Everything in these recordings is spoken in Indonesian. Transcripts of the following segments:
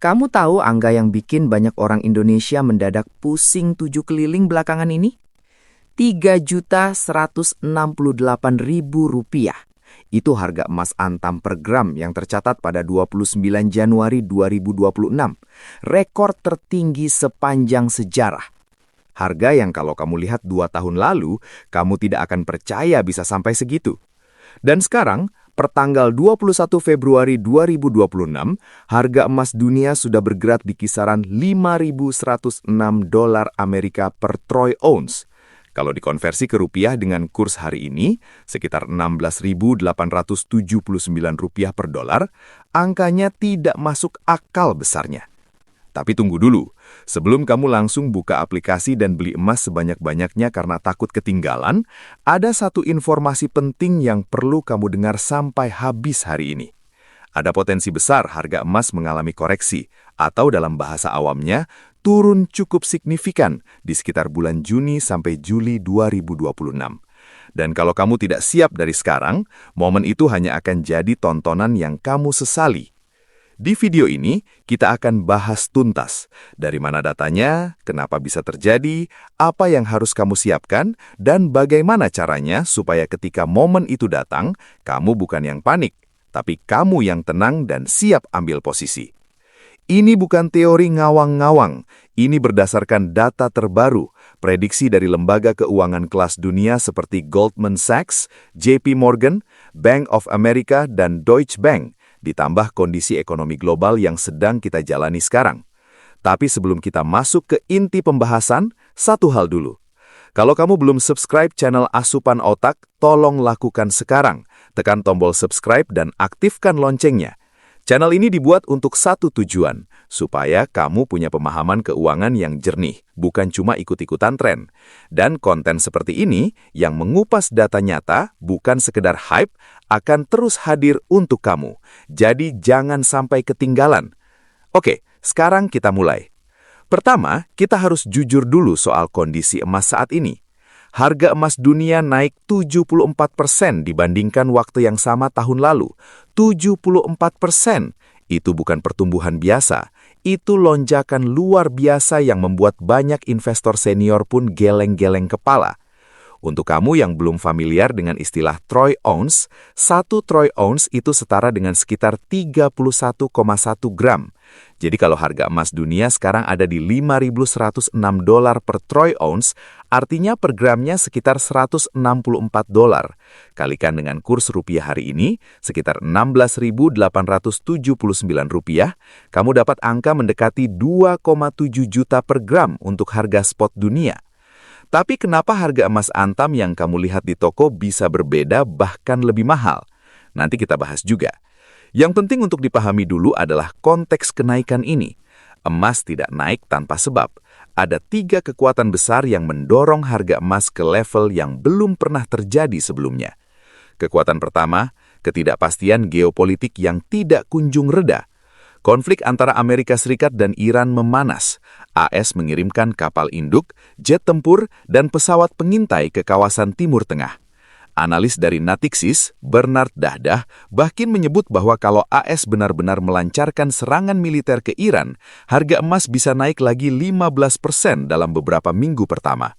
Kamu tahu angka yang bikin banyak orang Indonesia mendadak pusing 7 keliling belakangan ini? 3.168.000 rupiah. Itu harga emas Antam per gram yang tercatat pada 29 Januari 2026. Rekor tertinggi sepanjang sejarah. Harga yang kalau kamu lihat 2 tahun lalu, kamu tidak akan percaya bisa sampai segitu. Dan sekarang, pertanggal 21 Februari 2026, harga emas dunia sudah bergerak di kisaran $5.106 Amerika per troy ounce. Kalau dikonversi ke rupiah dengan kurs hari ini, sekitar Rp16.879 per dolar, angkanya tidak masuk akal besarnya. Tapi tunggu dulu, sebelum kamu langsung buka aplikasi dan beli emas sebanyak-banyaknya karena takut ketinggalan, ada satu informasi penting yang perlu kamu dengar sampai habis hari ini. Ada potensi besar harga emas mengalami koreksi, atau dalam bahasa awamnya, turun cukup signifikan di sekitar bulan Juni sampai Juli 2026. Dan kalau kamu tidak siap dari sekarang, momen itu hanya akan jadi tontonan yang kamu sesali. Di video ini, kita akan bahas tuntas dari mana datanya, kenapa bisa terjadi, apa yang harus kamu siapkan, dan bagaimana caranya supaya ketika momen itu datang, kamu bukan yang panik, tapi kamu yang tenang dan siap ambil posisi. Ini bukan teori ngawang-ngawang, ini berdasarkan data terbaru, prediksi dari lembaga keuangan kelas dunia seperti Goldman Sachs, JP Morgan, Bank of America, dan Deutsche Bank, ditambah kondisi ekonomi global yang sedang kita jalani sekarang. Tapi sebelum kita masuk ke inti pembahasan, satu hal dulu. Kalau kamu belum subscribe channel Asupan Otak, tolong lakukan sekarang. Tekan tombol subscribe dan aktifkan loncengnya. Channel ini dibuat untuk satu tujuan, supaya kamu punya pemahaman keuangan yang jernih, bukan cuma ikut-ikutan tren. Dan konten seperti ini, yang mengupas data nyata, bukan sekedar hype, akan terus hadir untuk kamu. Jadi jangan sampai ketinggalan. Oke, sekarang kita mulai. Pertama, kita harus jujur dulu soal kondisi emas saat ini. Harga emas dunia naik 74% dibandingkan waktu yang sama tahun lalu. 74%. Itu bukan pertumbuhan biasa. Itu lonjakan luar biasa yang membuat banyak investor senior pun geleng-geleng kepala. Untuk kamu yang belum familiar dengan istilah troy ounce, 1 troy ounce itu setara dengan sekitar 31,1 gram. Jadi kalau harga emas dunia sekarang ada di $5.106 per troy ounce, artinya per gramnya sekitar $164. Kalikan dengan kurs rupiah hari ini, sekitar Rp16.879, kamu dapat angka mendekati 2,7 juta per gram untuk harga spot dunia. Tapi kenapa harga emas Antam yang kamu lihat di toko bisa berbeda bahkan lebih mahal? Nanti kita bahas juga. Yang penting untuk dipahami dulu adalah konteks kenaikan ini. Emas tidak naik tanpa sebab. Ada 3 kekuatan besar yang mendorong harga emas ke level yang belum pernah terjadi sebelumnya. Kekuatan pertama, ketidakpastian geopolitik yang tidak kunjung reda. Konflik antara Amerika Serikat dan Iran memanas. AS mengirimkan kapal induk, jet tempur, dan pesawat pengintai ke kawasan Timur Tengah. Analis dari Natixis, Bernard Dahdah, bahkan menyebut bahwa kalau AS benar-benar melancarkan serangan militer ke Iran, harga emas bisa naik lagi 15% dalam beberapa minggu pertama.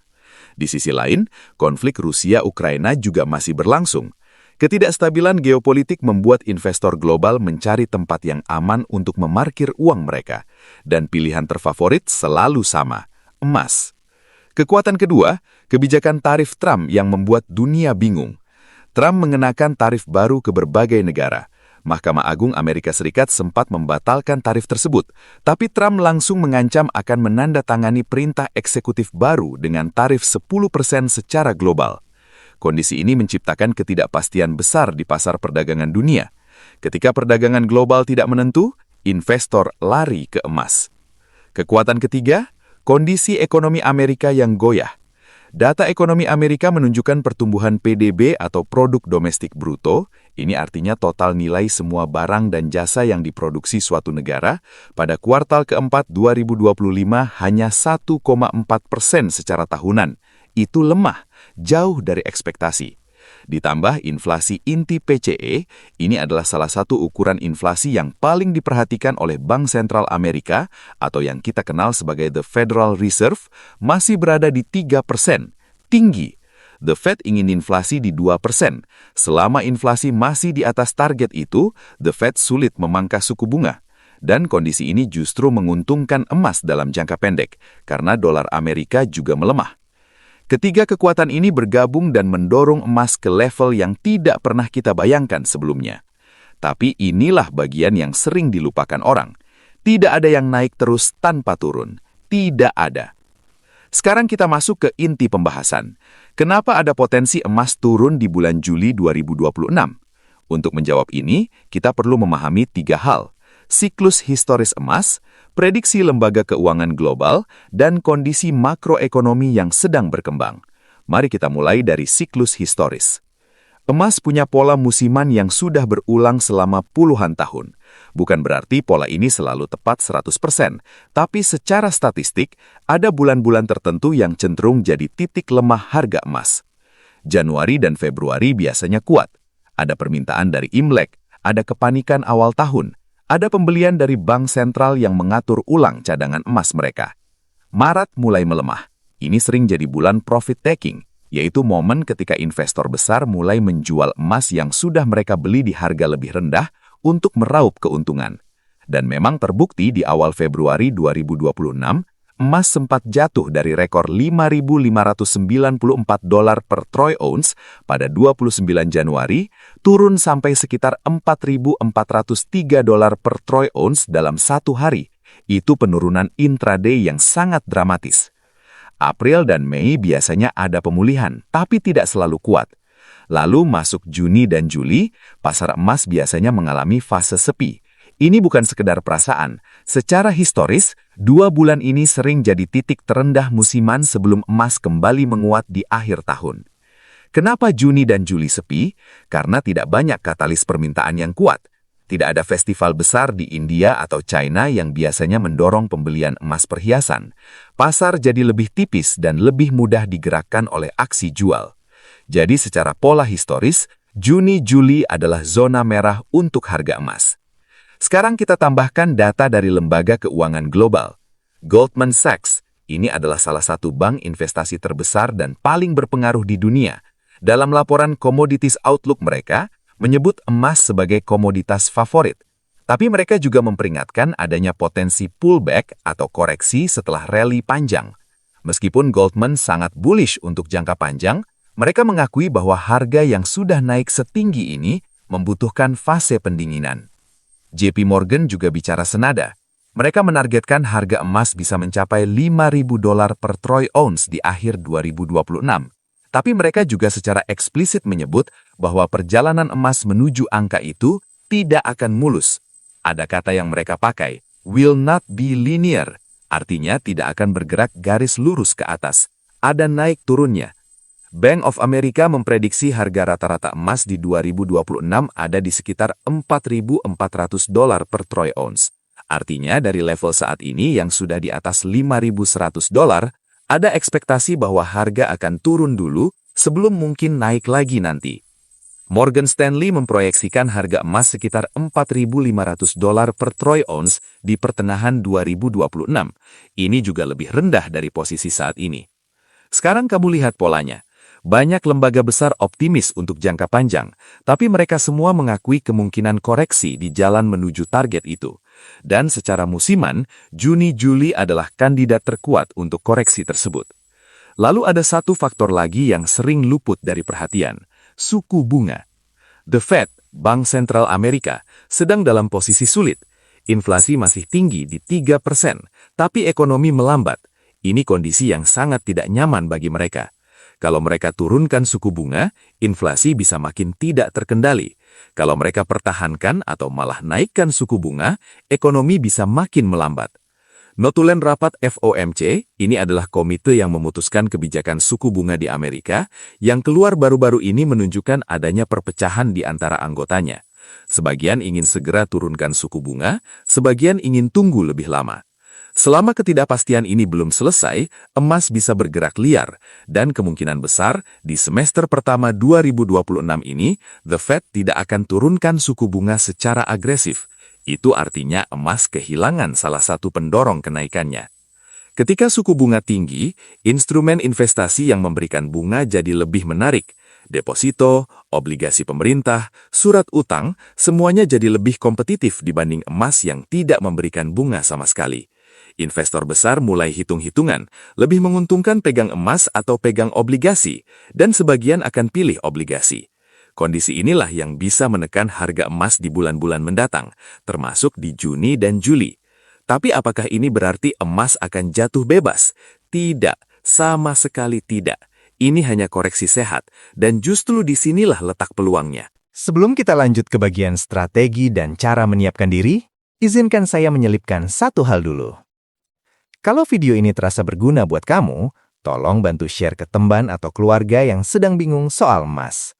Di sisi lain, konflik Rusia-Ukraina juga masih berlangsung. Ketidakstabilan geopolitik membuat investor global mencari tempat yang aman untuk memarkir uang mereka. Dan pilihan terfavorit selalu sama, emas. Kekuatan kedua, kebijakan tarif Trump yang membuat dunia bingung. Trump mengenakan tarif baru ke berbagai negara. Mahkamah Agung Amerika Serikat sempat membatalkan tarif tersebut, tapi Trump langsung mengancam akan menandatangani perintah eksekutif baru dengan tarif 10% secara global. Kondisi ini menciptakan ketidakpastian besar di pasar perdagangan dunia. Ketika perdagangan global tidak menentu, investor lari ke emas. Kekuatan ketiga, kondisi ekonomi Amerika yang goyah. Data ekonomi Amerika menunjukkan pertumbuhan PDB atau produk domestik bruto, ini artinya total nilai semua barang dan jasa yang diproduksi suatu negara, pada kuartal keempat 2025 hanya 1,4% secara tahunan. Itu lemah, jauh dari ekspektasi. Ditambah inflasi inti PCE, ini adalah salah satu ukuran inflasi yang paling diperhatikan oleh Bank Sentral Amerika atau yang kita kenal sebagai The Federal Reserve, masih berada di 3%. Tinggi. The Fed ingin inflasi di 2%. Selama inflasi masih di atas target itu, The Fed sulit memangkas suku bunga. Dan kondisi ini justru menguntungkan emas dalam jangka pendek, karena dolar Amerika juga melemah. Ketiga kekuatan ini bergabung dan mendorong emas ke level yang tidak pernah kita bayangkan sebelumnya. Tapi inilah bagian yang sering dilupakan orang. Tidak ada yang naik terus tanpa turun. Tidak ada. Sekarang kita masuk ke inti pembahasan. Kenapa ada potensi emas turun di bulan Juli 2026? Untuk menjawab ini, kita perlu memahami 3 hal. Siklus historis emas, prediksi lembaga keuangan global, dan kondisi makroekonomi yang sedang berkembang. Mari kita mulai dari siklus historis. Emas punya pola musiman yang sudah berulang selama puluhan tahun. Bukan berarti pola ini selalu tepat 100%, tapi secara statistik, ada bulan-bulan tertentu yang cenderung jadi titik lemah harga emas. Januari dan Februari biasanya kuat. Ada permintaan dari Imlek, ada kepanikan awal tahun, ada pembelian dari bank sentral yang mengatur ulang cadangan emas mereka. Maret mulai melemah. Ini sering jadi bulan profit taking, yaitu momen ketika investor besar mulai menjual emas yang sudah mereka beli di harga lebih rendah untuk meraup keuntungan. Dan memang terbukti di awal Februari 2026, emas sempat jatuh dari rekor $5.594 per troy ounce pada 29 Januari, turun sampai sekitar $4.403 per troy ounce dalam satu hari. Itu penurunan intraday yang sangat dramatis. April dan Mei biasanya ada pemulihan, tapi tidak selalu kuat. Lalu masuk Juni dan Juli, pasar emas biasanya mengalami fase sepi. Ini bukan sekedar perasaan. Secara historis, 2 bulan ini sering jadi titik terendah musiman sebelum emas kembali menguat di akhir tahun. Kenapa Juni dan Juli sepi? Karena tidak banyak katalis permintaan yang kuat. Tidak ada festival besar di India atau China yang biasanya mendorong pembelian emas perhiasan. Pasar jadi lebih tipis dan lebih mudah digerakkan oleh aksi jual. Jadi secara pola historis, Juni-Juli adalah zona merah untuk harga emas. Sekarang kita tambahkan data dari lembaga keuangan global. Goldman Sachs, ini adalah salah satu bank investasi terbesar dan paling berpengaruh di dunia. Dalam laporan Commodities Outlook mereka, menyebut emas sebagai komoditas favorit. Tapi mereka juga memperingatkan adanya potensi pullback atau koreksi setelah rally panjang. Meskipun Goldman sangat bullish untuk jangka panjang, mereka mengakui bahwa harga yang sudah naik setinggi ini membutuhkan fase pendinginan. JP Morgan juga bicara senada. Mereka menargetkan harga emas bisa mencapai $5.000 per troy ounce di akhir 2026. Tapi mereka juga secara eksplisit menyebut bahwa perjalanan emas menuju angka itu tidak akan mulus. Ada kata yang mereka pakai, will not be linear. Artinya tidak akan bergerak garis lurus ke atas. Ada naik turunnya. Bank of America memprediksi harga rata-rata emas di 2026 ada di sekitar $4.400 per troy ounce. Artinya dari level saat ini yang sudah di atas $5.100, ada ekspektasi bahwa harga akan turun dulu sebelum mungkin naik lagi nanti. Morgan Stanley memproyeksikan harga emas sekitar $4.500 per troy ounce di pertengahan 2026. Ini juga lebih rendah dari posisi saat ini. Sekarang kamu lihat polanya. Banyak lembaga besar optimis untuk jangka panjang, tapi mereka semua mengakui kemungkinan koreksi di jalan menuju target itu. Dan secara musiman, Juni-Juli adalah kandidat terkuat untuk koreksi tersebut. Lalu ada satu faktor lagi yang sering luput dari perhatian, suku bunga. The Fed, Bank Sentral Amerika, sedang dalam posisi sulit. Inflasi masih tinggi di 3%, tapi ekonomi melambat. Ini kondisi yang sangat tidak nyaman bagi mereka. Kalau mereka turunkan suku bunga, inflasi bisa makin tidak terkendali. Kalau mereka pertahankan atau malah naikkan suku bunga, ekonomi bisa makin melambat. Notulen rapat FOMC, ini adalah komite yang memutuskan kebijakan suku bunga di Amerika, yang keluar baru-baru ini menunjukkan adanya perpecahan di antara anggotanya. Sebagian ingin segera turunkan suku bunga, sebagian ingin tunggu lebih lama. Selama ketidakpastian ini belum selesai, emas bisa bergerak liar, dan kemungkinan besar di semester pertama 2026 ini, The Fed tidak akan turunkan suku bunga secara agresif. Itu artinya emas kehilangan salah satu pendorong kenaikannya. Ketika suku bunga tinggi, instrumen investasi yang memberikan bunga jadi lebih menarik. Deposito, obligasi pemerintah, surat utang, semuanya jadi lebih kompetitif dibanding emas yang tidak memberikan bunga sama sekali. Investor besar mulai hitung-hitungan, lebih menguntungkan pegang emas atau pegang obligasi, dan sebagian akan pilih obligasi. Kondisi inilah yang bisa menekan harga emas di bulan-bulan mendatang, termasuk di Juni dan Juli. Tapi apakah ini berarti emas akan jatuh bebas? Tidak, sama sekali tidak. Ini hanya koreksi sehat, dan justru disinilah letak peluangnya. Sebelum kita lanjut ke bagian strategi dan cara menyiapkan diri, izinkan saya menyelipkan satu hal dulu. Kalau video ini terasa berguna buat kamu, tolong bantu share ke teman atau keluarga yang sedang bingung soal emas.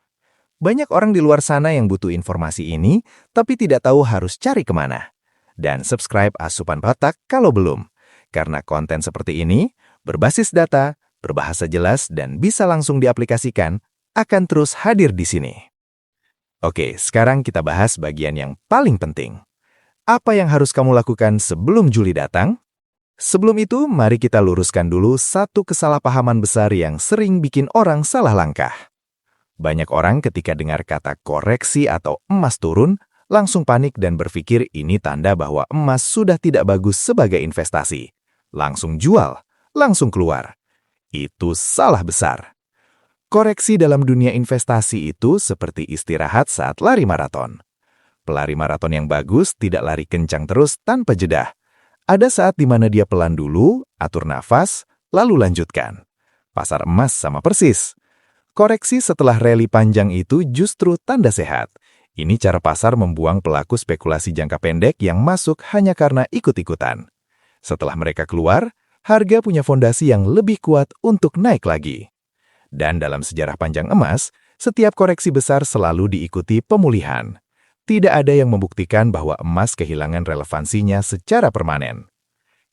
Banyak orang di luar sana yang butuh informasi ini, tapi tidak tahu harus cari kemana. Dan subscribe Asupan Otak kalau belum, karena konten seperti ini, berbasis data, berbahasa jelas, dan bisa langsung diaplikasikan, akan terus hadir di sini. Oke, sekarang kita bahas bagian yang paling penting. Apa yang harus kamu lakukan sebelum Juli datang? Sebelum itu, mari kita luruskan dulu satu kesalahpahaman besar yang sering bikin orang salah langkah. Banyak orang ketika dengar kata koreksi atau emas turun, langsung panik dan berpikir ini tanda bahwa emas sudah tidak bagus sebagai investasi. Langsung jual, langsung keluar. Itu salah besar. Koreksi dalam dunia investasi itu seperti istirahat saat lari maraton. Pelari maraton yang bagus tidak lari kencang terus tanpa jeda. Ada saat di mana dia pelan dulu, atur nafas, lalu lanjutkan. Pasar emas sama persis. Koreksi setelah rally panjang itu justru tanda sehat. Ini cara pasar membuang pelaku spekulasi jangka pendek yang masuk hanya karena ikut-ikutan. Setelah mereka keluar, harga punya fondasi yang lebih kuat untuk naik lagi. Dan dalam sejarah panjang emas, setiap koreksi besar selalu diikuti pemulihan. Tidak ada yang membuktikan bahwa emas kehilangan relevansinya secara permanen.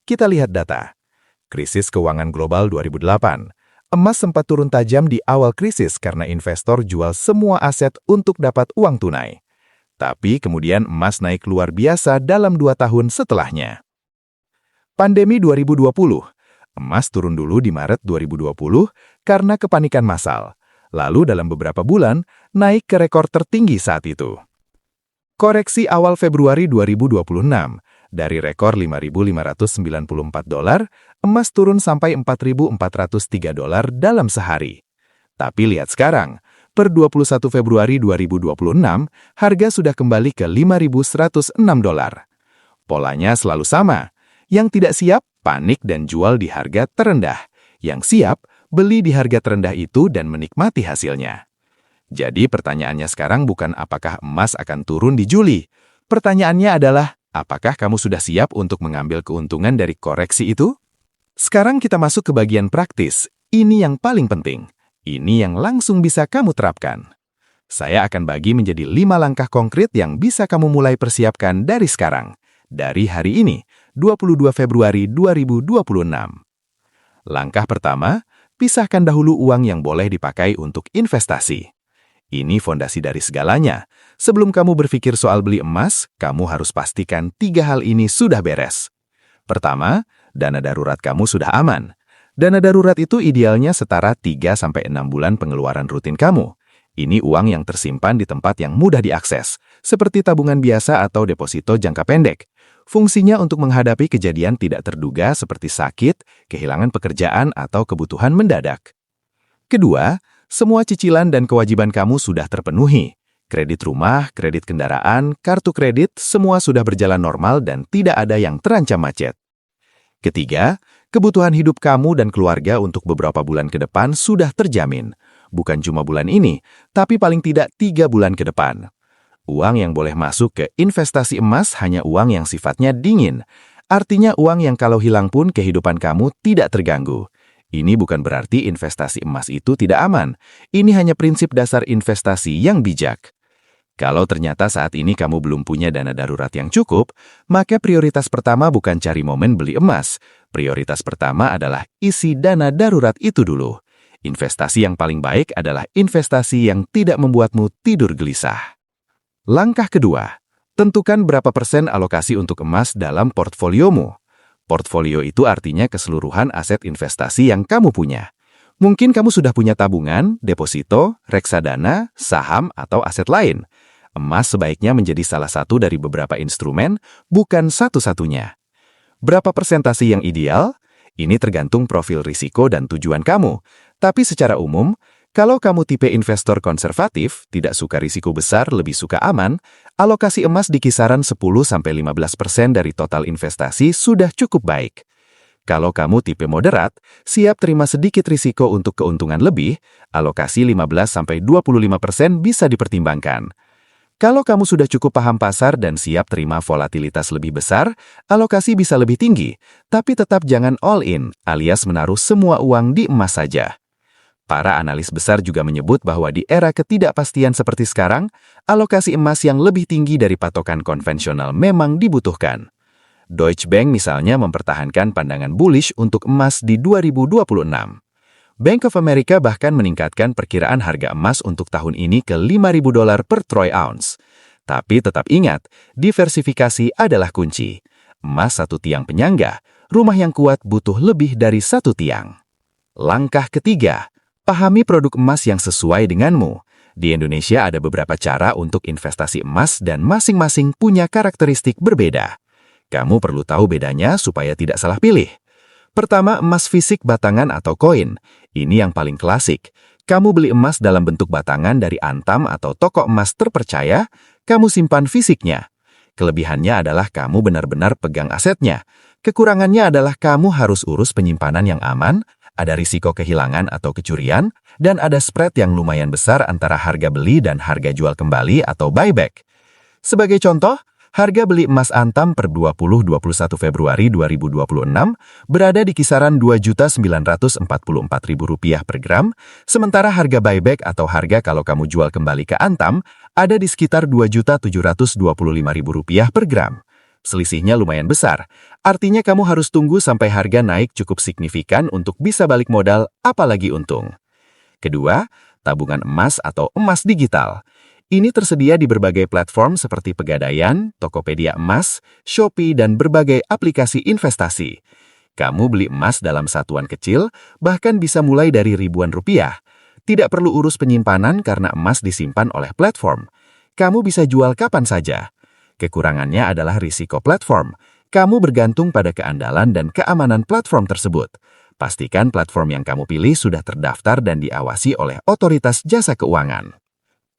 Kita lihat data. Krisis keuangan global 2008. Emas sempat turun tajam di awal krisis karena investor jual semua aset untuk dapat uang tunai. Tapi kemudian emas naik luar biasa dalam 2 tahun setelahnya. Pandemi 2020. Emas turun dulu di Maret 2020 karena kepanikan massal. Lalu dalam beberapa bulan, naik ke rekor tertinggi saat itu. Koreksi awal Februari 2026, dari rekor $5.594, emas turun sampai $4.403 dalam sehari. Tapi lihat sekarang, per 21 Februari 2026, harga sudah kembali ke $5.106. Polanya selalu sama. Yang tidak siap, panik dan jual di harga terendah. Yang siap, beli di harga terendah itu dan menikmati hasilnya. Jadi pertanyaannya sekarang bukan apakah emas akan turun di Juli. Pertanyaannya adalah, apakah kamu sudah siap untuk mengambil keuntungan dari koreksi itu? Sekarang kita masuk ke bagian praktis. Ini yang paling penting. Ini yang langsung bisa kamu terapkan. Saya akan bagi menjadi 5 langkah konkret yang bisa kamu mulai persiapkan dari sekarang. Dari hari ini, 22 Februari 2026. Langkah pertama, pisahkan dahulu uang yang boleh dipakai untuk investasi. Ini fondasi dari segalanya. Sebelum kamu berpikir soal beli emas, kamu harus pastikan 3 hal ini sudah beres. Pertama, dana darurat kamu sudah aman. Dana darurat itu idealnya setara 3-6 bulan pengeluaran rutin kamu. Ini uang yang tersimpan di tempat yang mudah diakses, seperti tabungan biasa atau deposito jangka pendek. Fungsinya untuk menghadapi kejadian tidak terduga seperti sakit, kehilangan pekerjaan, atau kebutuhan mendadak. Kedua, semua cicilan dan kewajiban kamu sudah terpenuhi. Kredit rumah, kredit kendaraan, kartu kredit, semua sudah berjalan normal dan tidak ada yang terancam macet. Ketiga, kebutuhan hidup kamu dan keluarga untuk beberapa bulan ke depan sudah terjamin. Bukan cuma bulan ini, tapi paling tidak 3 bulan ke depan. Uang yang boleh masuk ke investasi emas hanya uang yang sifatnya dingin. Artinya uang yang kalau hilang pun kehidupan kamu tidak terganggu. Ini bukan berarti investasi emas itu tidak aman. Ini hanya prinsip dasar investasi yang bijak. Kalau ternyata saat ini kamu belum punya dana darurat yang cukup, maka prioritas pertama bukan cari momen beli emas. Prioritas pertama adalah isi dana darurat itu dulu. Investasi yang paling baik adalah investasi yang tidak membuatmu tidur gelisah. Langkah kedua, tentukan berapa persen alokasi untuk emas dalam portfoliomu. Portfolio itu artinya keseluruhan aset investasi yang kamu punya. Mungkin kamu sudah punya tabungan, deposito, reksadana, saham, atau aset lain. Emas sebaiknya menjadi salah satu dari beberapa instrumen, bukan satu-satunya. Berapa persentase yang ideal? Ini tergantung profil risiko dan tujuan kamu. Tapi secara umum, kalau kamu tipe investor konservatif, tidak suka risiko besar, lebih suka aman, alokasi emas di kisaran 10-15% dari total investasi sudah cukup baik. Kalau kamu tipe moderat, siap terima sedikit risiko untuk keuntungan lebih, alokasi 15-25% bisa dipertimbangkan. Kalau kamu sudah cukup paham pasar dan siap terima volatilitas lebih besar, alokasi bisa lebih tinggi, tapi tetap jangan all in, alias menaruh semua uang di emas saja. Para analis besar juga menyebut bahwa di era ketidakpastian seperti sekarang, alokasi emas yang lebih tinggi dari patokan konvensional memang dibutuhkan. Deutsche Bank misalnya mempertahankan pandangan bullish untuk emas di 2026. Bank of America bahkan meningkatkan perkiraan harga emas untuk tahun ini ke $5.000 per troy ounce. Tapi tetap ingat, diversifikasi adalah kunci. Emas satu tiang penyangga, rumah yang kuat butuh lebih dari satu tiang. Langkah ketiga, pahami produk emas yang sesuai denganmu. Di Indonesia ada beberapa cara untuk investasi emas dan masing-masing punya karakteristik berbeda. Kamu perlu tahu bedanya supaya tidak salah pilih. Pertama, emas fisik batangan atau koin. Ini yang paling klasik. Kamu beli emas dalam bentuk batangan dari Antam atau toko emas terpercaya, kamu simpan fisiknya. Kelebihannya adalah kamu benar-benar pegang asetnya. Kekurangannya adalah kamu harus urus penyimpanan yang aman, ada risiko kehilangan atau kecurian, dan ada spread yang lumayan besar antara harga beli dan harga jual kembali atau buyback. Sebagai contoh, harga beli emas Antam per 20-21 Februari 2026 berada di kisaran Rp2.944.000 per gram, sementara harga buyback atau harga kalau kamu jual kembali ke Antam ada di sekitar Rp2.725.000 per gram. Selisihnya lumayan besar, artinya kamu harus tunggu sampai harga naik cukup signifikan untuk bisa balik modal, apalagi untung. Kedua, tabungan emas atau emas digital. Ini tersedia di berbagai platform seperti Pegadaian, Tokopedia Emas, Shopee, dan berbagai aplikasi investasi. Kamu beli emas dalam satuan kecil, bahkan bisa mulai dari ribuan rupiah. Tidak perlu urus penyimpanan karena emas disimpan oleh platform. Kamu bisa jual kapan saja. Kekurangannya adalah risiko platform. Kamu bergantung pada keandalan dan keamanan platform tersebut. Pastikan platform yang kamu pilih sudah terdaftar dan diawasi oleh otoritas jasa keuangan.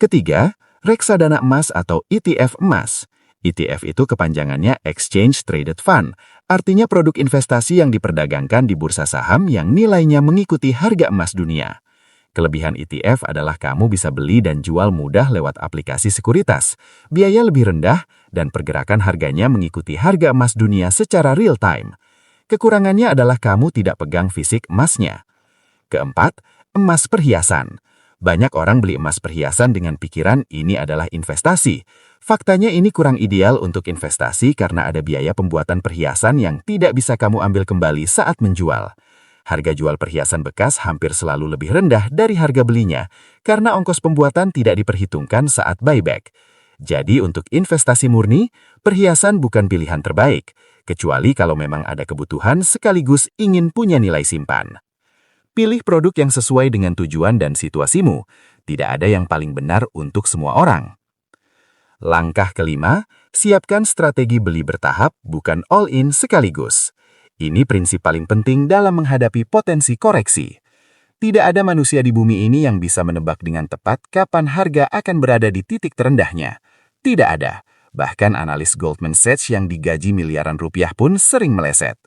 Ketiga, reksadana emas atau ETF emas. ETF itu kepanjangannya Exchange Traded Fund, artinya produk investasi yang diperdagangkan di bursa saham yang nilainya mengikuti harga emas dunia. Kelebihan ETF adalah kamu bisa beli dan jual mudah lewat aplikasi sekuritas, biaya lebih rendah, dan pergerakan harganya mengikuti harga emas dunia secara real time. Kekurangannya adalah kamu tidak pegang fisik emasnya. Keempat, emas perhiasan. Banyak orang beli emas perhiasan dengan pikiran ini adalah investasi. Faktanya ini kurang ideal untuk investasi karena ada biaya pembuatan perhiasan yang tidak bisa kamu ambil kembali saat menjual. Harga jual perhiasan bekas hampir selalu lebih rendah dari harga belinya karena ongkos pembuatan tidak diperhitungkan saat buyback. Jadi untuk investasi murni, perhiasan bukan pilihan terbaik, kecuali kalau memang ada kebutuhan sekaligus ingin punya nilai simpan. Pilih produk yang sesuai dengan tujuan dan situasimu. Tidak ada yang paling benar untuk semua orang. Langkah kelima, siapkan strategi beli bertahap, bukan all-in sekaligus. Ini prinsip paling penting dalam menghadapi potensi koreksi. Tidak ada manusia di bumi ini yang bisa menebak dengan tepat kapan harga akan berada di titik terendahnya. Tidak ada. Bahkan analis Goldman Sachs yang digaji miliaran rupiah pun sering meleset.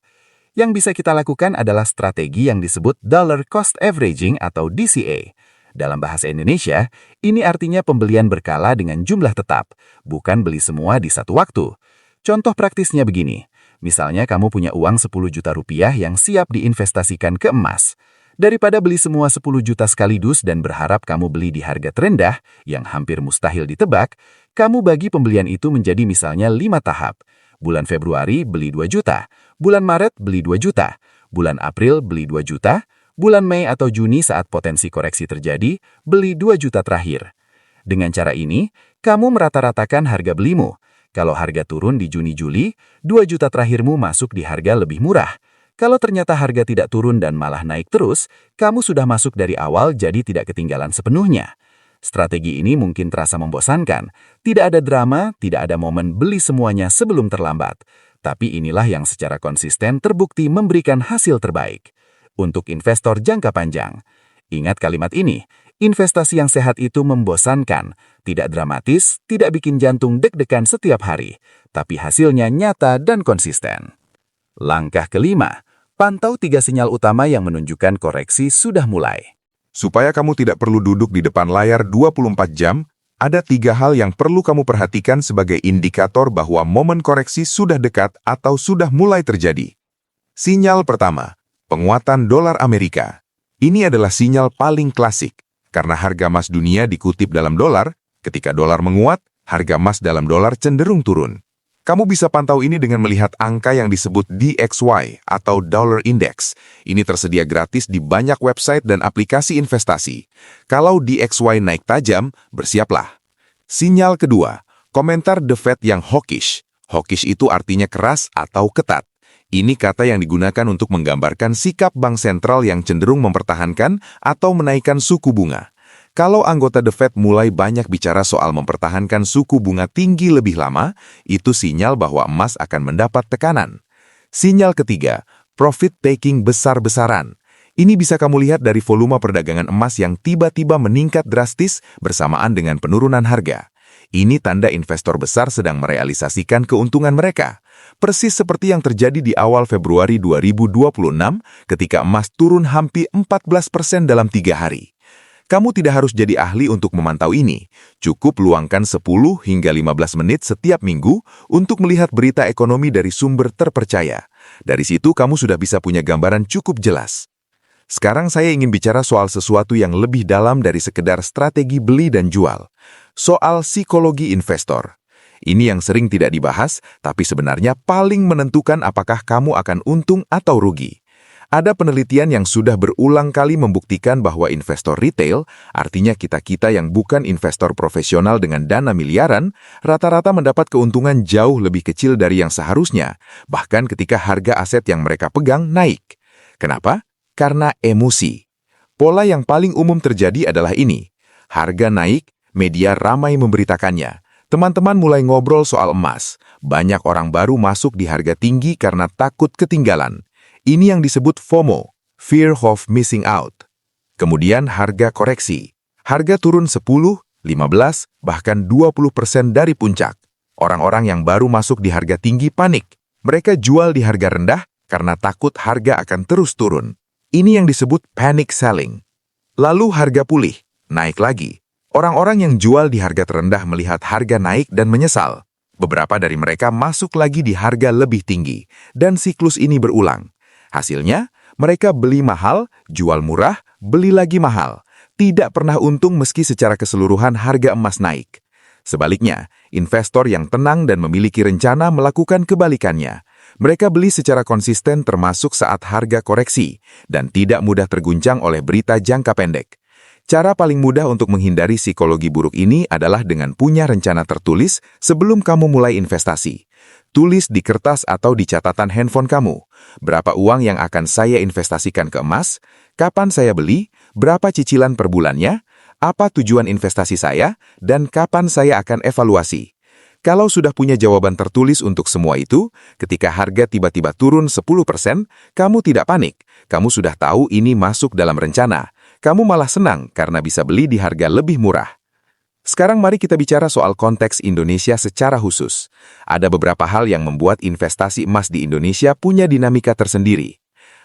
Yang bisa kita lakukan adalah strategi yang disebut Dollar Cost Averaging atau DCA. Dalam bahasa Indonesia, ini artinya pembelian berkala dengan jumlah tetap, bukan beli semua di satu waktu. Contoh praktisnya begini, misalnya kamu punya uang 10 juta rupiah yang siap diinvestasikan ke emas. Daripada beli semua 10 juta sekaligus dan berharap kamu beli di harga terendah, yang hampir mustahil ditebak, Kamu bagi pembelian itu menjadi misalnya 5 tahap. Bulan Februari beli 2 juta, bulan Maret beli 2 juta, bulan April beli 2 juta, bulan Mei atau Juni saat potensi koreksi terjadi, beli 2 juta terakhir. Dengan cara ini, kamu merata-ratakan harga belimu. Kalau harga turun di Juni-Juli, 2 juta terakhirmu masuk di harga lebih murah. Kalau ternyata harga tidak turun dan malah naik terus, kamu sudah masuk dari awal jadi tidak ketinggalan sepenuhnya. Strategi ini mungkin terasa membosankan. Tidak ada drama, tidak ada momen beli semuanya sebelum terlambat. Tapi inilah yang secara konsisten terbukti memberikan hasil terbaik. Untuk investor jangka panjang, ingat kalimat ini, investasi yang sehat itu membosankan, tidak dramatis, tidak bikin jantung deg-degan setiap hari, tapi hasilnya nyata dan konsisten. Langkah kelima, pantau 3 sinyal utama yang menunjukkan koreksi sudah mulai. Supaya kamu tidak perlu duduk di depan layar 24 jam, ada 3 hal yang perlu kamu perhatikan sebagai indikator bahwa momen koreksi sudah dekat atau sudah mulai terjadi. Sinyal pertama, penguatan dolar Amerika. Ini adalah sinyal paling klasik, karena harga emas dunia dikutip dalam dolar. Ketika dolar menguat, harga emas dalam dolar cenderung turun. Kamu bisa pantau ini dengan melihat angka yang disebut DXY atau Dollar Index. Ini tersedia gratis di banyak website dan aplikasi investasi. Kalau DXY naik tajam, bersiaplah. Sinyal kedua, komentar The Fed yang hawkish. Hawkish itu artinya keras atau ketat. Ini kata yang digunakan untuk menggambarkan sikap bank sentral yang cenderung mempertahankan atau menaikkan suku bunga. Kalau anggota The Fed mulai banyak bicara soal mempertahankan suku bunga tinggi lebih lama, itu sinyal bahwa emas akan mendapat tekanan. Sinyal ketiga, profit taking besar-besaran. Ini bisa kamu lihat dari volume perdagangan emas yang tiba-tiba meningkat drastis bersamaan dengan penurunan harga. Ini tanda investor besar sedang merealisasikan keuntungan mereka. Persis seperti yang terjadi di awal Februari 2026 ketika emas turun hampir 14% dalam 3 hari. Kamu tidak harus jadi ahli untuk memantau ini. Cukup luangkan 10 hingga 15 menit setiap minggu untuk melihat berita ekonomi dari sumber terpercaya. Dari situ kamu sudah bisa punya gambaran cukup jelas. Sekarang saya ingin bicara soal sesuatu yang lebih dalam dari sekedar strategi beli dan jual. Soal psikologi investor. Ini yang sering tidak dibahas, tapi sebenarnya paling menentukan apakah kamu akan untung atau rugi. Ada penelitian yang sudah berulang kali membuktikan bahwa investor retail, artinya kita-kita yang bukan investor profesional dengan dana miliaran, rata-rata mendapat keuntungan jauh lebih kecil dari yang seharusnya, bahkan ketika harga aset yang mereka pegang naik. Kenapa? Karena emosi. Pola yang paling umum terjadi adalah ini. Harga naik, media ramai memberitakannya. Teman-teman mulai ngobrol soal emas. Banyak orang baru masuk di harga tinggi karena takut ketinggalan. Ini yang disebut FOMO, Fear of Missing Out. Kemudian harga koreksi. Harga turun 10, 15, bahkan 20% dari puncak. Orang-orang yang baru masuk di harga tinggi panik. Mereka jual di harga rendah karena takut harga akan terus turun. Ini yang disebut panic selling. Lalu harga pulih, naik lagi. Orang-orang yang jual di harga terendah melihat harga naik dan menyesal. Beberapa dari mereka masuk lagi di harga lebih tinggi, dan siklus ini berulang. Hasilnya, mereka beli mahal, jual murah, beli lagi mahal. Tidak pernah untung meski secara keseluruhan harga emas naik. Sebaliknya, investor yang tenang dan memiliki rencana melakukan kebalikannya. Mereka beli secara konsisten termasuk saat harga koreksi, dan tidak mudah terguncang oleh berita jangka pendek. Cara paling mudah untuk menghindari psikologi buruk ini adalah dengan punya rencana tertulis sebelum kamu mulai investasi. Tulis di kertas atau di catatan handphone kamu. Berapa uang yang akan saya investasikan ke emas? Kapan saya beli? Berapa cicilan per bulannya? Apa tujuan investasi saya? Dan kapan saya akan evaluasi? Kalau sudah punya jawaban tertulis untuk semua itu, ketika harga tiba-tiba turun 10%, kamu tidak panik. Kamu sudah tahu ini masuk dalam rencana. Kamu malah senang karena bisa beli di harga lebih murah. Sekarang mari kita bicara soal konteks Indonesia secara khusus. Ada beberapa hal yang membuat investasi emas di Indonesia punya dinamika tersendiri.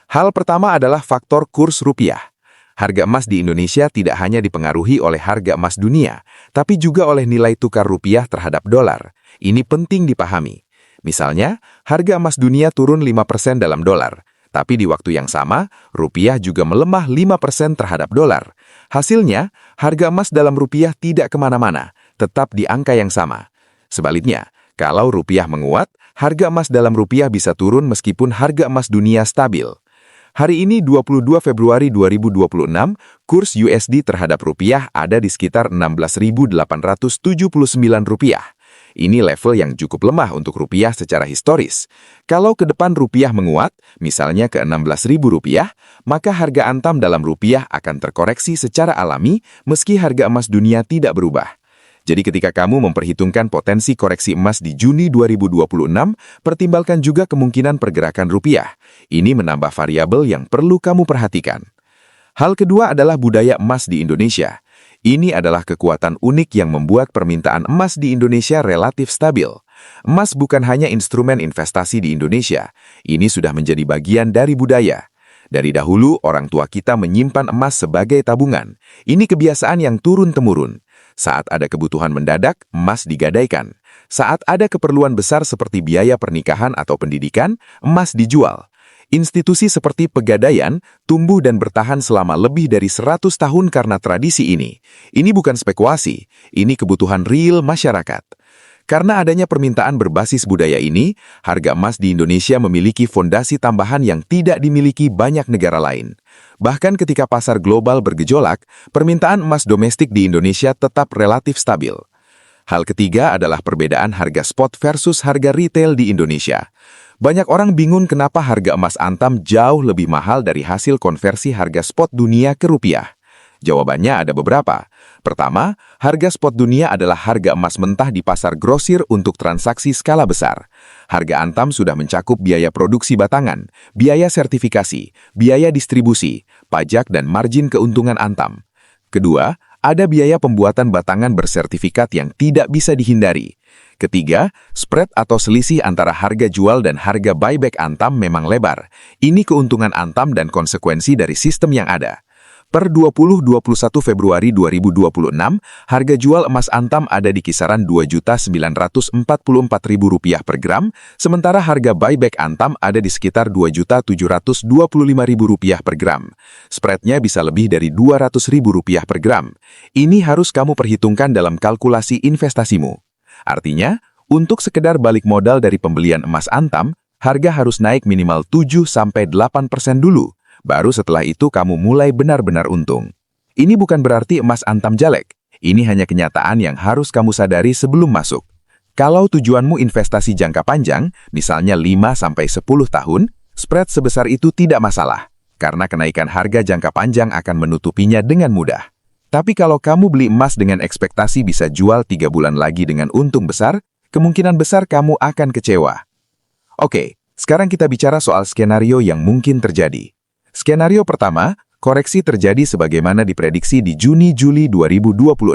Hal pertama adalah faktor kurs rupiah. Harga emas di Indonesia tidak hanya dipengaruhi oleh harga emas dunia, tapi juga oleh nilai tukar rupiah terhadap dolar. Ini penting dipahami. Misalnya, harga emas dunia turun 5% dalam dolar, tapi di waktu yang sama, rupiah juga melemah 5% terhadap dolar. Hasilnya, harga emas dalam rupiah tidak kemana-mana, tetap di angka yang sama. Sebaliknya, kalau rupiah menguat, harga emas dalam rupiah bisa turun meskipun harga emas dunia stabil. Hari ini 22 Februari 2026, kurs USD terhadap rupiah ada di sekitar 16.879 rupiah. Ini level yang cukup lemah untuk rupiah secara historis. Kalau ke depan rupiah menguat, misalnya ke 16.000 rupiah, maka harga Antam dalam rupiah akan terkoreksi secara alami meski harga emas dunia tidak berubah. Jadi ketika kamu memperhitungkan potensi koreksi emas di Juni 2026, pertimbangkan juga kemungkinan pergerakan rupiah. Ini menambah variabel yang perlu kamu perhatikan. Hal kedua adalah budaya emas di Indonesia. Ini adalah kekuatan unik yang membuat permintaan emas di Indonesia relatif stabil. Emas bukan hanya instrumen investasi di Indonesia. Ini sudah menjadi bagian dari budaya. Dari dahulu, orang tua kita menyimpan emas sebagai tabungan. Ini kebiasaan yang turun-temurun. Saat ada kebutuhan mendadak, emas digadaikan. Saat ada keperluan besar seperti biaya pernikahan atau pendidikan, emas dijual. Institusi seperti Pegadaian tumbuh dan bertahan selama lebih dari 100 tahun karena tradisi ini. Ini bukan spekulasi, ini kebutuhan real masyarakat. Karena adanya permintaan berbasis budaya ini, harga emas di Indonesia memiliki fondasi tambahan yang tidak dimiliki banyak negara lain. Bahkan ketika pasar global bergejolak, permintaan emas domestik di Indonesia tetap relatif stabil. Hal ketiga adalah perbedaan harga spot versus harga retail di Indonesia. Banyak orang bingung kenapa harga emas Antam jauh lebih mahal dari hasil konversi harga spot dunia ke rupiah. Jawabannya ada beberapa. Pertama, harga spot dunia adalah harga emas mentah di pasar grosir untuk transaksi skala besar. Harga Antam sudah mencakup biaya produksi batangan, biaya sertifikasi, biaya distribusi, pajak dan margin keuntungan Antam. Kedua, ada biaya pembuatan batangan bersertifikat yang tidak bisa dihindari. Ketiga, spread atau selisih antara harga jual dan harga buyback Antam memang lebar. Ini keuntungan Antam dan konsekuensi dari sistem yang ada. Per 20-21 Februari 2026, harga jual emas Antam ada di kisaran Rp2.944.000 per gram, sementara harga buyback Antam ada di sekitar Rp2.725.000 per gram. Spreadnya bisa lebih dari Rp200.000 per gram. Ini harus kamu perhitungkan dalam kalkulasi investasimu. Artinya, untuk sekedar balik modal dari pembelian emas Antam, harga harus naik minimal 7-8% dulu. Baru setelah itu kamu mulai benar-benar untung. Ini bukan berarti emas Antam jelek. Ini hanya kenyataan yang harus kamu sadari sebelum masuk. Kalau tujuanmu investasi jangka panjang, misalnya 5-10 tahun, spread sebesar itu tidak masalah. Karena kenaikan harga jangka panjang akan menutupinya dengan mudah. Tapi kalau kamu beli emas dengan ekspektasi bisa jual 3 bulan lagi dengan untung besar, kemungkinan besar kamu akan kecewa. Oke, sekarang kita bicara soal skenario yang mungkin terjadi. Skenario pertama, koreksi terjadi sebagaimana diprediksi di Juni-Juli 2026.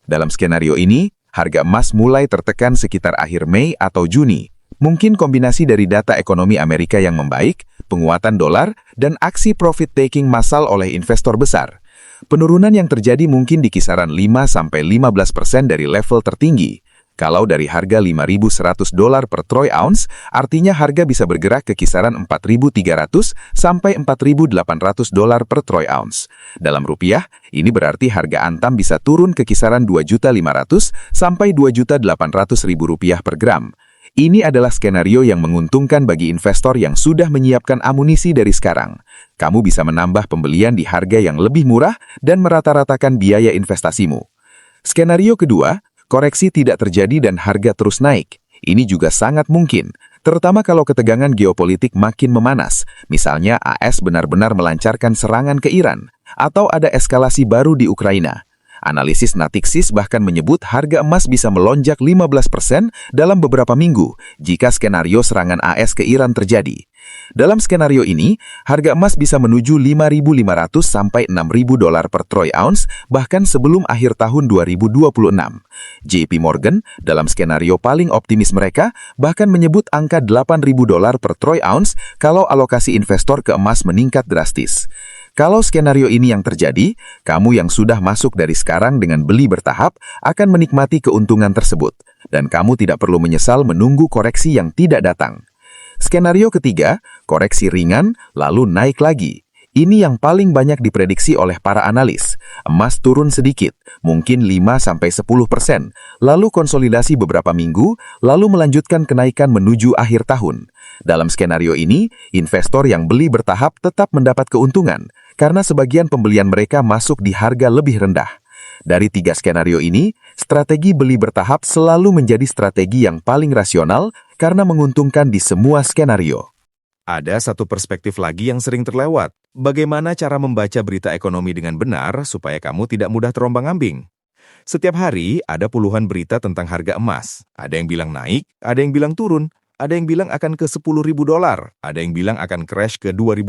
Dalam skenario ini, harga emas mulai tertekan sekitar akhir Mei atau Juni. Mungkin kombinasi dari data ekonomi Amerika yang membaik, penguatan dolar, dan aksi profit-taking massal oleh investor besar. Penurunan yang terjadi mungkin di kisaran 5-15% dari level tertinggi. Kalau dari harga $5.100 per troy ounce, artinya harga bisa bergerak ke kisaran $4.300 sampai $4.800 per troy ounce. Dalam rupiah, ini berarti harga Antam bisa turun ke kisaran $2.500.000 sampai $2.800.000 per gram. Ini adalah skenario yang menguntungkan bagi investor yang sudah menyiapkan amunisi dari sekarang. Kamu bisa menambah pembelian di harga yang lebih murah dan merata-ratakan biaya investasimu. Skenario kedua, koreksi tidak terjadi dan harga terus naik. Ini juga sangat mungkin, terutama kalau ketegangan geopolitik makin memanas. Misalnya AS benar-benar melancarkan serangan ke Iran, atau ada eskalasi baru di Ukraina. Analisis Natixis bahkan menyebut harga emas bisa melonjak 15% dalam beberapa minggu jika skenario serangan AS ke Iran terjadi. Dalam skenario ini, harga emas bisa menuju $5.500 sampai $6.000 per troy ounce bahkan sebelum akhir tahun 2026. JP Morgan, dalam skenario paling optimis mereka, bahkan menyebut angka $8.000 per troy ounce kalau alokasi investor ke emas meningkat drastis. Kalau skenario ini yang terjadi, kamu yang sudah masuk dari sekarang dengan beli bertahap akan menikmati keuntungan tersebut, dan kamu tidak perlu menyesal menunggu koreksi yang tidak datang. Skenario ketiga, koreksi ringan lalu naik lagi. Ini yang paling banyak diprediksi oleh para analis. Emas turun sedikit, mungkin 5-10%, lalu konsolidasi beberapa minggu, lalu melanjutkan kenaikan menuju akhir tahun. Dalam skenario ini, investor yang beli bertahap tetap mendapat keuntungan, karena sebagian pembelian mereka masuk di harga lebih rendah. Dari 3 skenario ini, strategi beli bertahap selalu menjadi strategi yang paling rasional karena menguntungkan di semua skenario. Ada satu perspektif lagi yang sering terlewat. Bagaimana cara membaca berita ekonomi dengan benar supaya kamu tidak mudah terombang-ambing? Setiap hari ada puluhan berita tentang harga emas. Ada yang bilang naik, ada yang bilang turun, ada yang bilang akan ke $10.000, ada yang bilang akan crash ke $2.000.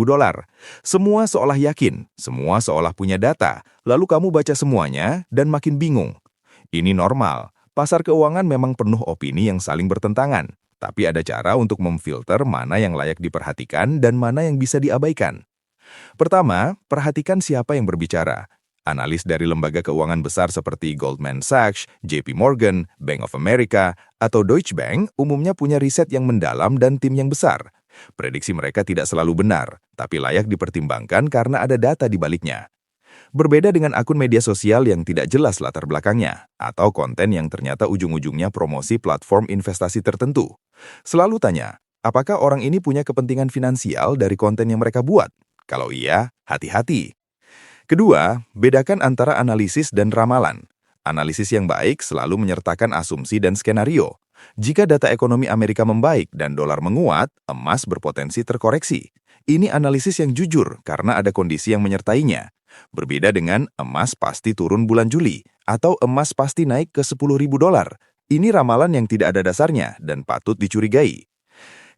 Semua seolah yakin, semua seolah punya data. Lalu kamu baca semuanya dan makin bingung. Ini normal. Pasar keuangan memang penuh opini yang saling bertentangan. Tapi ada cara untuk memfilter mana yang layak diperhatikan dan mana yang bisa diabaikan. Pertama, perhatikan siapa yang berbicara. Analis dari lembaga keuangan besar seperti Goldman Sachs, JP Morgan, Bank of America, atau Deutsche Bank umumnya punya riset yang mendalam dan tim yang besar. Prediksi mereka tidak selalu benar, tapi layak dipertimbangkan karena ada data di baliknya. Berbeda dengan akun media sosial yang tidak jelas latar belakangnya, atau konten yang ternyata ujung-ujungnya promosi platform investasi tertentu. Selalu tanya, apakah orang ini punya kepentingan finansial dari konten yang mereka buat? Kalau iya, hati-hati. Kedua, bedakan antara analisis dan ramalan. Analisis yang baik selalu menyertakan asumsi dan skenario. Jika data ekonomi Amerika membaik dan dolar menguat, emas berpotensi terkoreksi. Ini analisis yang jujur karena ada kondisi yang menyertainya. Berbeda dengan emas pasti turun bulan Juli atau emas pasti naik ke $10.000. Ini ramalan yang tidak ada dasarnya dan patut dicurigai.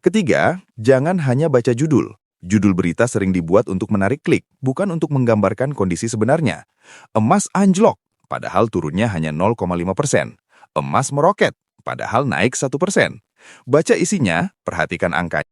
Ketiga, jangan hanya baca judul. Judul berita sering dibuat untuk menarik klik, bukan untuk menggambarkan kondisi sebenarnya. Emas anjlok, padahal turunnya hanya 0,5%. Emas meroket, padahal naik 1%. Baca isinya, perhatikan angkanya.